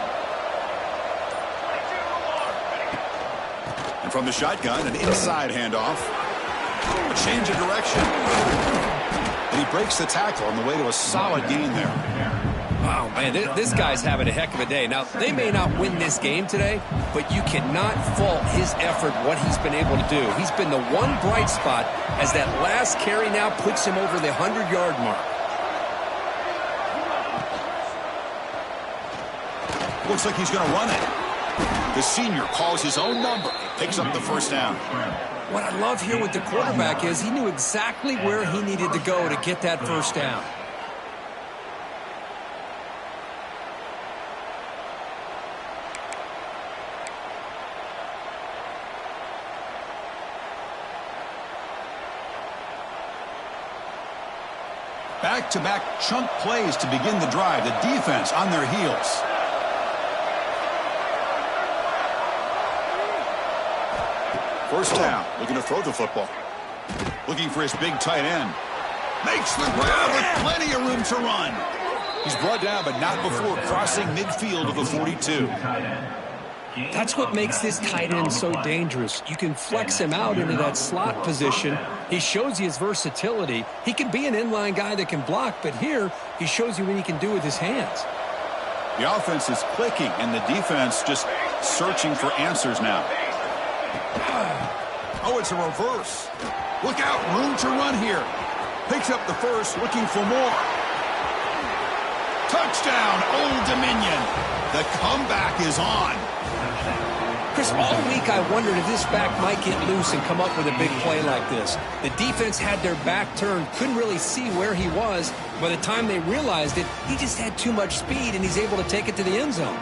And from the shotgun, an inside handoff. A change of direction. And he breaks the tackle on the way to a solid gain there. Wow, man, this guy's having a heck of a day. Now, they may not win this game today, but you cannot fault his effort, what he's been able to do. He's been the one bright spot as that last carry now puts him over the 100-yard mark. Looks like he's going to run it. The senior calls his own number, picks up the first down. What I love here with the quarterback is he knew exactly where he needed to go to get that first down. Back-to-back chunk plays to begin the drive. The defense on their heels. First down, looking to throw the football. Looking for his big tight end. Makes the grab with plenty of room to run. He's brought down, but not before crossing midfield of the 42. That's what makes this tight end so dangerous. You can flex him out into that slot position. He shows you his versatility. He can be an inline guy that can block, but here he shows you what he can do with his hands. The offense is clicking, and the defense just searching for answers now. Oh, it's a reverse. Look out, room to run here. Picks up the first, looking for more. Touchdown, Old Dominion. The comeback is on. Chris, all week I wondered if this back might get loose and come up with a big play like this. The defense had their back turned, couldn't really see where he was. By the time they realized it, he just had too much speed, and he's able to take it to the end zone.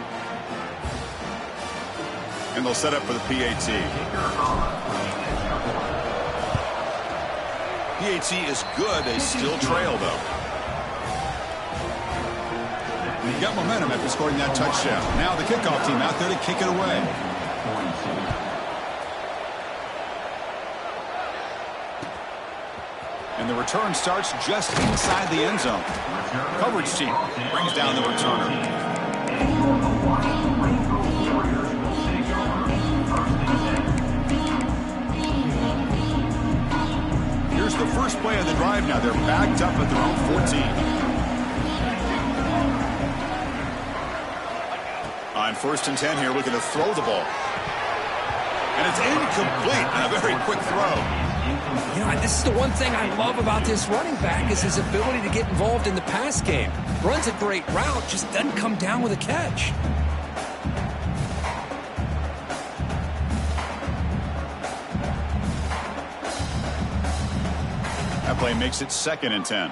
And they'll set up for the PAT. PAT is good. They still trail, though. He got momentum after scoring that touchdown. Now the kickoff team out there to kick it away. And the return starts just inside the end zone. Coverage team brings down the returner. Here's the first play of the drive now. They're backed up at their own 14. On 1st and 10 here, looking to throw the ball. And it's incomplete on a very quick throw. You know, this is the one thing I love about this running back is his ability to get involved in the pass game. Runs a great route, just doesn't come down with a catch. That play makes it 2nd and 10.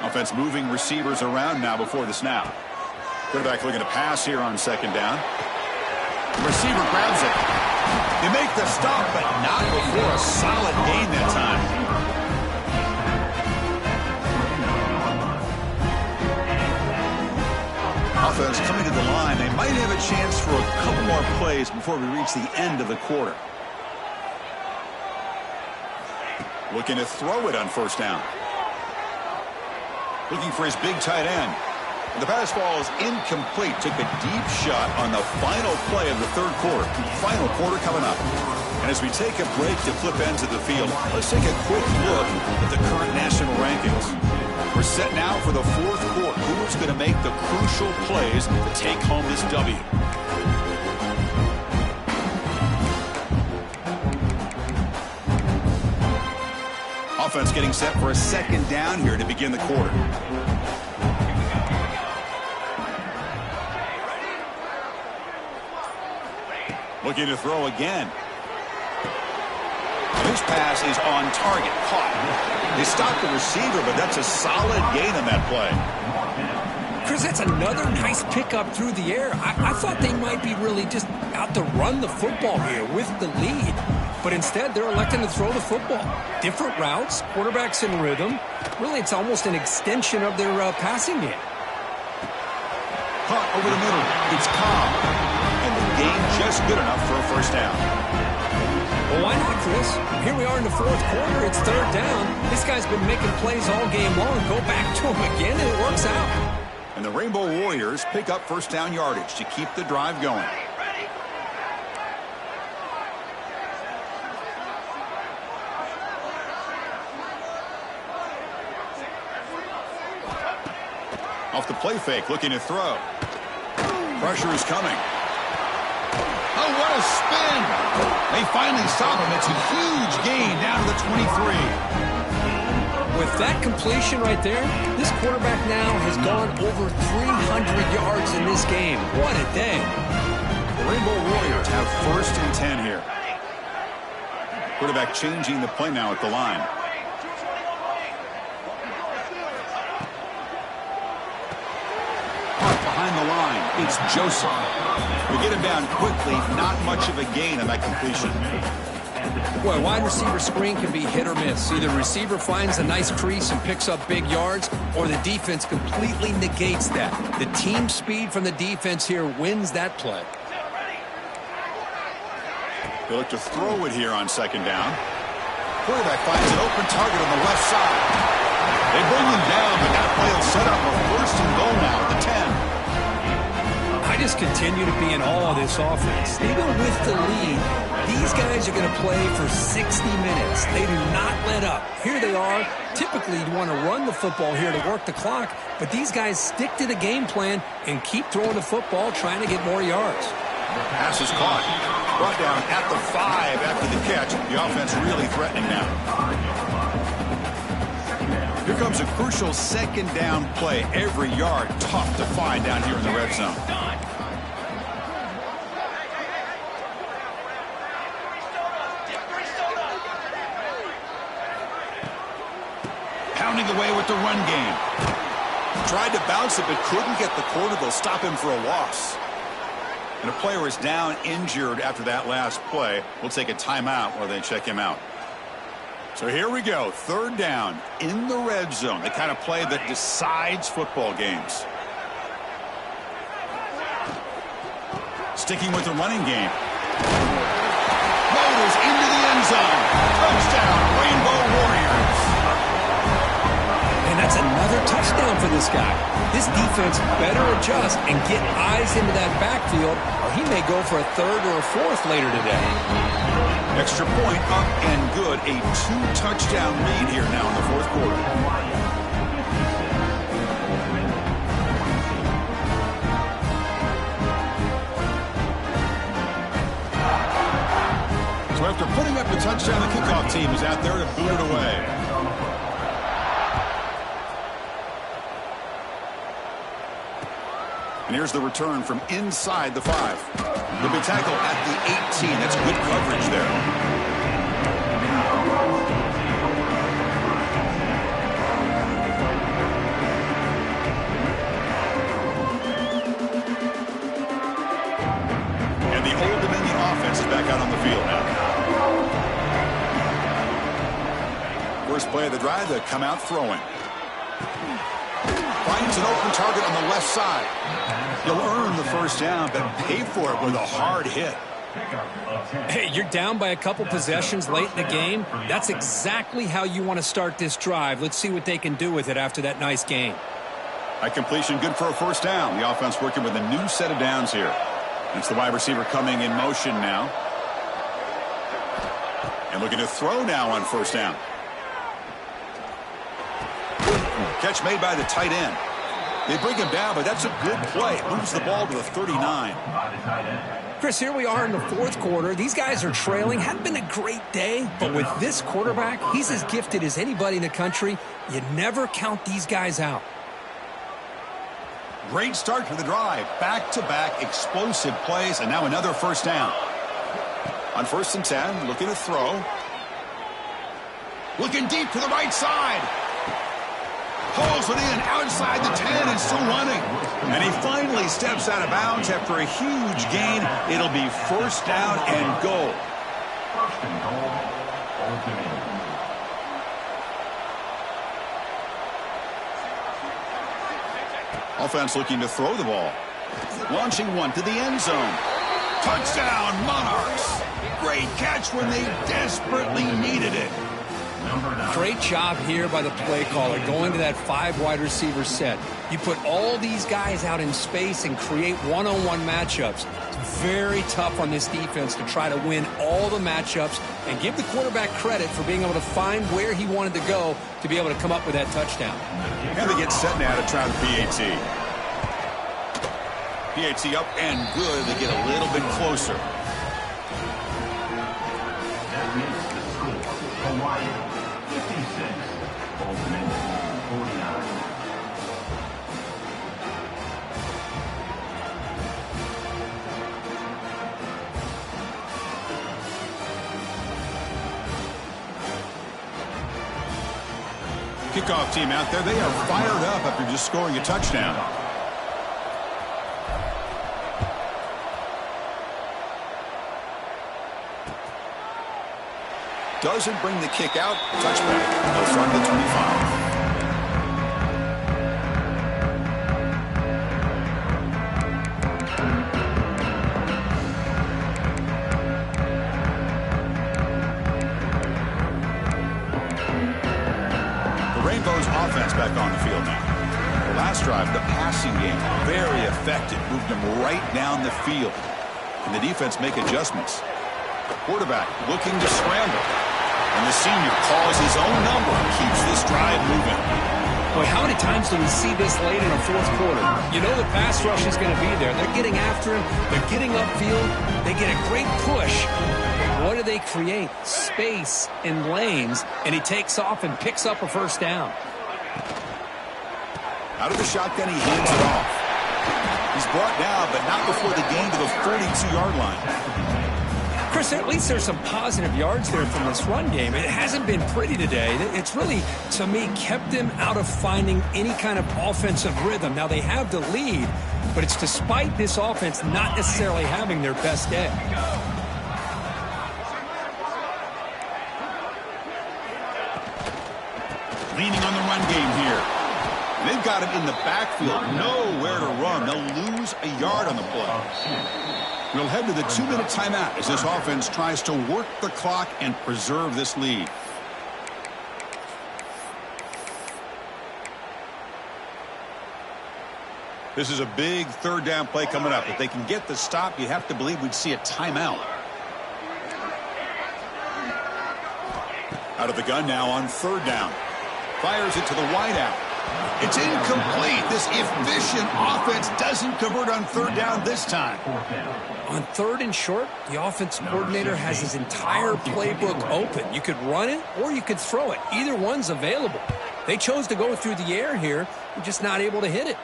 Offense moving receivers around now before the snap. Quarterback looking to pass here on 2nd down. The receiver grabs it. They make the stop, but not before a solid gain that time. Offense coming to the line. They might have a chance for a couple more plays before we reach the end of the quarter. Looking to throw it on 1st down. Looking for his big tight end. And the pass ball is incomplete. Took a deep shot on the final play of the 3rd quarter. Final quarter coming up. And as we take a break to flip ends of the field, let's take a quick look at the current national rankings. We're set now for the 4th quarter. Who's going to make the crucial plays to take home this W? Offense getting set for a 2nd down here to begin the quarter. Looking to throw again. This pass is on target. Caught. They stopped the receiver, but that's a solid gain on that play. Chris, that's another nice pickup through the air. I thought they might be really just out to run the football here with the lead. But instead, they're electing to throw the football. Different routes, quarterbacks in rhythm. Really, it's almost an extension of their passing game. Caught over the middle. It's Cobb. And the game just good enough for a 1st down. Well, why not, Chris? Here we are in the 4th quarter. It's 3rd down. This guy's been making plays all game long. Go back to him again, and it works out. And the Rainbow Warriors pick up 1st down yardage to keep the drive going. Off the play fake, looking to throw. Pressure is coming. Oh, what a spin! They finally stop him. It's a huge gain down to the 23. With that completion right there, this quarterback now has gone over 300 yards in this game. What a day. The Rainbow Warriors have 1st and 10 here. Quarterback changing the play now at the line. Behind the line, it's Joseph. We get him down quickly, not much of a gain on that completion. Boy, wide receiver screen can be hit or miss. Either receiver finds a nice crease and picks up big yards, or the defense completely negates that. The team speed from the defense here wins that play. They look to throw it here on 2nd down. Quarterback finds an open target on the left side. They bring him down, but that play will set up a 1st and goal now at the 10. I just continue to be in awe of this offense. Even with the lead, these guys are going to play for 60 minutes. They do not let up. Here they are. Typically, you want to run the football here to work the clock, but these guys stick to the game plan and keep throwing the football, trying to get more yards. Pass is caught. Brought down at the 5 after the catch. The offense really threatening now. Here comes a crucial 2nd down play. Every yard tough to find down here in the red zone. pounding away with the run game. Tried to bounce it, but couldn't get the corner. They'll stop him for a loss. And a player is down injured after that last play. We'll take a timeout while they check him out. So here we go. Third down in the red zone. The kind of play that decides football games. Sticking with the running game. Motors into the end zone. Touchdown, Rainbow Warriors. And that's another touchdown for this guy. This defense better adjust and get eyes into that backfield, or he may go for a third or a fourth later today. Extra point up and good. A 2-touchdown lead here now in the fourth quarter. So after putting up the touchdown, the kickoff team is out there to boot it away. And here's the return from inside the 5. He'll be tackled at the 18. That's good coverage there. And the Old Dominion offense is back out on the field now. First play of the drive, they come out throwing. Finds an open target on the left side. He'll earn the first down, but pay for it with a hard hit. Hey, you're down by a couple possessions late in the game. That's exactly how you want to start this drive. Let's see what they can do with it after that nice game. By completion, good for a first down. The offense working with a new set of downs here. It's the wide receiver coming in motion now. And looking to throw now on first down. Catch made by the tight end. They bring him down, but that's a good play. Moves the ball to the 39. Chris, here we are in the fourth quarter. These guys are trailing. Hadn't been a great day, but with this quarterback, he's as gifted as anybody in the country. You never count these guys out. Great start to the drive. Back-to-back explosive plays, and now another first down. On 1st and 10, looking to throw. Looking deep to the right side. Pulls it in outside the 10 and still running. And he finally steps out of bounds after a huge gain. It'll be first down and goal. First and goal, Old Dominion. Offense looking to throw the ball. Launching one to the end zone. Touchdown, Monarchs. Great catch when they desperately needed it. Great job here by the play caller going to that 5 wide receiver set. You put all these guys out in space and create one-on-one matchups. It's very tough on this defense to try to win all the matchups and give the quarterback credit for being able to find where he wanted to go to be able to come up with that touchdown. And they get set now to try the PAT. PAT up and good. They get a little bit closer. That makes the score Hawaii 56, Old Dominion 49. Kickoff team out there. They are fired up after just scoring a touchdown. Doesn't bring the kick out. Touchback. They'll start at the 25. Offense back on the field now. The last drive, the passing game, very effective. Moved them right down the field. And the defense make adjustments. Quarterback looking to scramble. And the senior calls his own number and keeps this drive moving. Boy, how many times do we see this late in a fourth quarter? You know the pass rush is going to be there. They're getting after him. They're getting upfield. They get a great push. What do they create? Space in lanes. And he takes off and picks up a first down. Out of the shotgun, he hands it off. He's brought down, but not before the gain to the 42-yard line. Chris, at least there's some positive yards there from this run game. It hasn't been pretty today. It's really, to me, kept them out of finding any kind of offensive rhythm. Now, they have the lead, but it's despite this offense not necessarily having their best day. Leaning on the run game here. They've got him in the backfield. Nowhere to run. They'll lose a yard on the play. We'll head to the 2-minute timeout as this offense tries to work the clock and preserve this lead. This is a big third down play coming up. If they can get the stop, you have to believe we'd see a timeout. Out of the gun now on third down. Fires it to the wideout. It's incomplete. This efficient offense doesn't convert on third down this time. On third and short, the offensive coordinator has his entire playbook open. You could run it or you could throw it. Either one's available. They chose to go through the air here. They're just not able to hit it.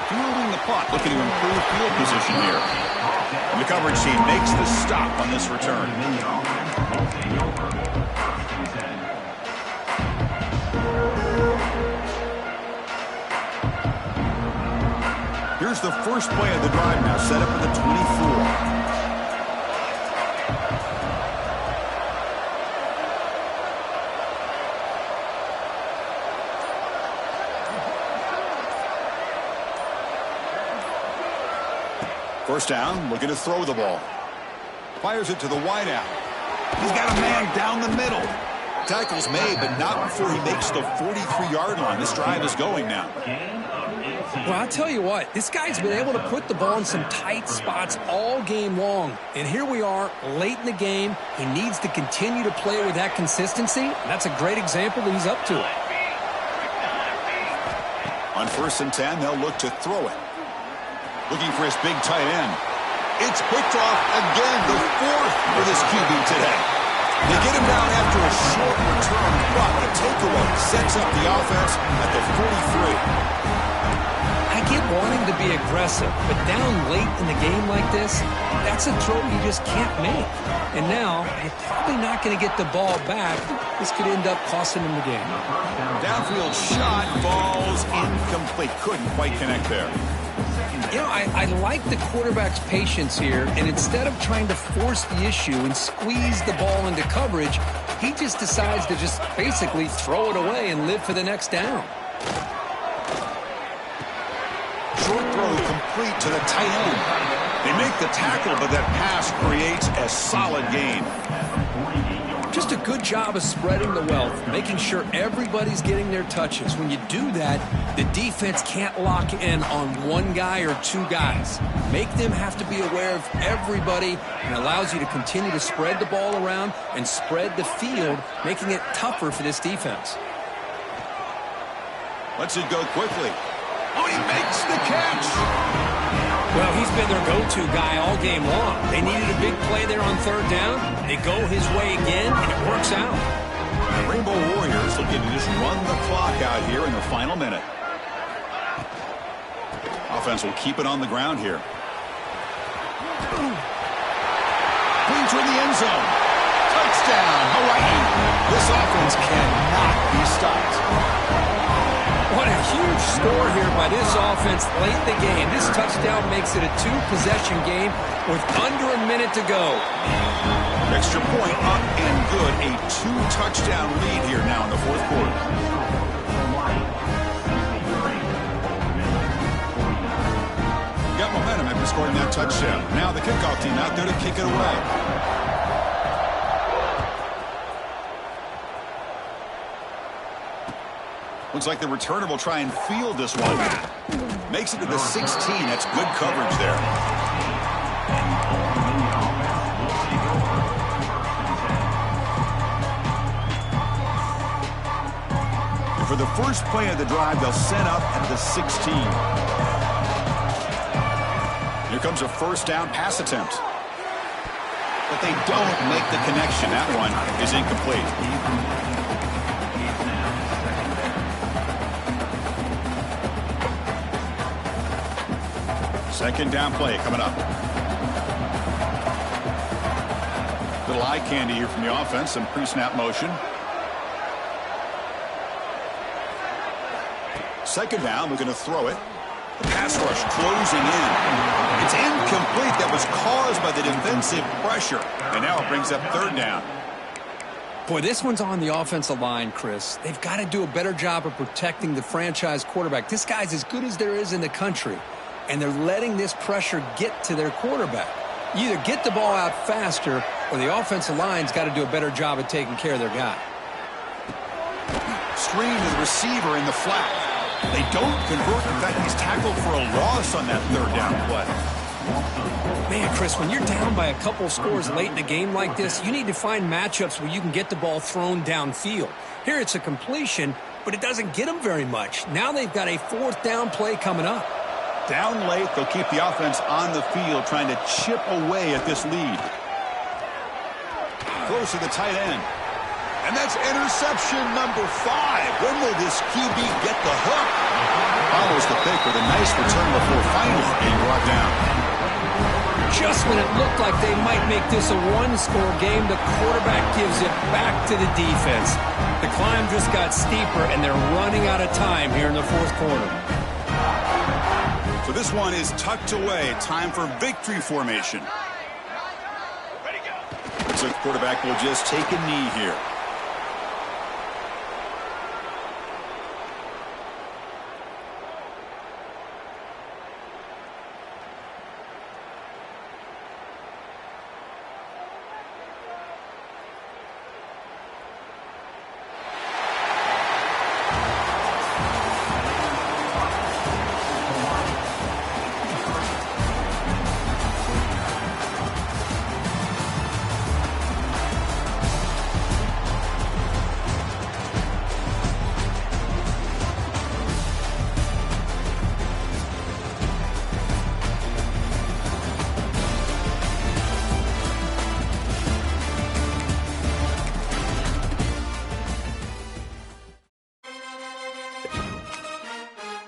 Fielding the punt, looking to improve field position here. And the coverage team makes the stop on this return. Here's the first play of the drive now, set up at the 24. First down, looking to throw the ball. Fires it to the wideout. He's got a man down the middle. Tackle's made, but not before he makes the 43-yard line. This drive is going now. Well, I'll tell you what, this guy's been able to put the ball in some tight spots all game long. And here we are, late in the game. He needs to continue to play with that consistency. That's a great example that he's up to it. On 1st and 10, they'll look to throw it. Looking for his big tight end. It's picked off again, the 4th for this QB today. They get him down after a short return, but the takeaway sets up the offense at the 43. I get wanting to be aggressive, but down late in the game like this, that's a throw you just can't make. And now, you're probably not going to get the ball back. This could end up costing him the game. Downfield shot falls incomplete. Couldn't quite connect there. You know, I like the quarterback's patience here, and instead of trying to force the issue and squeeze the ball into coverage, he just decides to just basically throw it away and live for the next down. Short throw complete to the tight end. They make the tackle, but that pass creates a solid gain. Just a good job of spreading the wealth, making sure everybody's getting their touches. When you do that, the defense can't lock in on one guy or two guys. Make them have to be aware of everybody, and allows you to continue to spread the ball around and spread the field, making it tougher for this defense. Lets it go quickly. Oh, he makes the catch. Well, he's been their go-to guy all game long. They needed a big play there on third down. They go his way again, and it works out. The Rainbow Warriors looking to just run the clock out here in the final minute. Offense will keep it on the ground here. Clean toward the end zone. Touchdown, Hawaii. This offense cannot be stopped. What a huge score here by this offense late in the game. This touchdown makes it a 2-possession game with under a minute to go. Extra point up and good. A 2-touchdown lead here now in the 4th quarter. Got momentum after scoring that touchdown. Now the kickoff team out there to kick it away. Looks like the returner will try and field this one. Makes it to the 16. That's good coverage there. And for the first play of the drive, they'll set up at the 16. Here comes a first down pass attempt. But they don't make the connection. That one is incomplete. Second down play coming up. Little eye candy here from the offense. Some pre-snap motion. Second down, we're going to throw it. The pass rush closing in. It's incomplete. That was caused by the defensive pressure. And now it brings up third down. Boy, this one's on the offensive line, Chris. They've got to do a better job of protecting the franchise quarterback. This guy's as good as there is in the country, and they're letting this pressure get to their quarterback. You either get the ball out faster, or the offensive line's got to do a better job of taking care of their guy. Screen to the receiver in the flat. They don't convert. In fact, he's tackled for a loss on that third down play. Man, Chris, when you're down by a couple scores late in a game like this, you need to find matchups where you can get the ball thrown downfield. Here it's a completion, but it doesn't get them very much. Now they've got a fourth down play coming up. Down late, they'll keep the offense on the field trying to chip away at this lead. Close to the tight end. And that's interception number 5. When will this QB get the hook? Follows the pick with a nice return before finally being brought down. Just when it looked like they might make this a one-score game, the quarterback gives it back to the defense. The climb just got steeper, and they're running out of time here in the fourth quarter. So this one is tucked away. Time for victory formation. Looks like the quarterback will just take a knee here.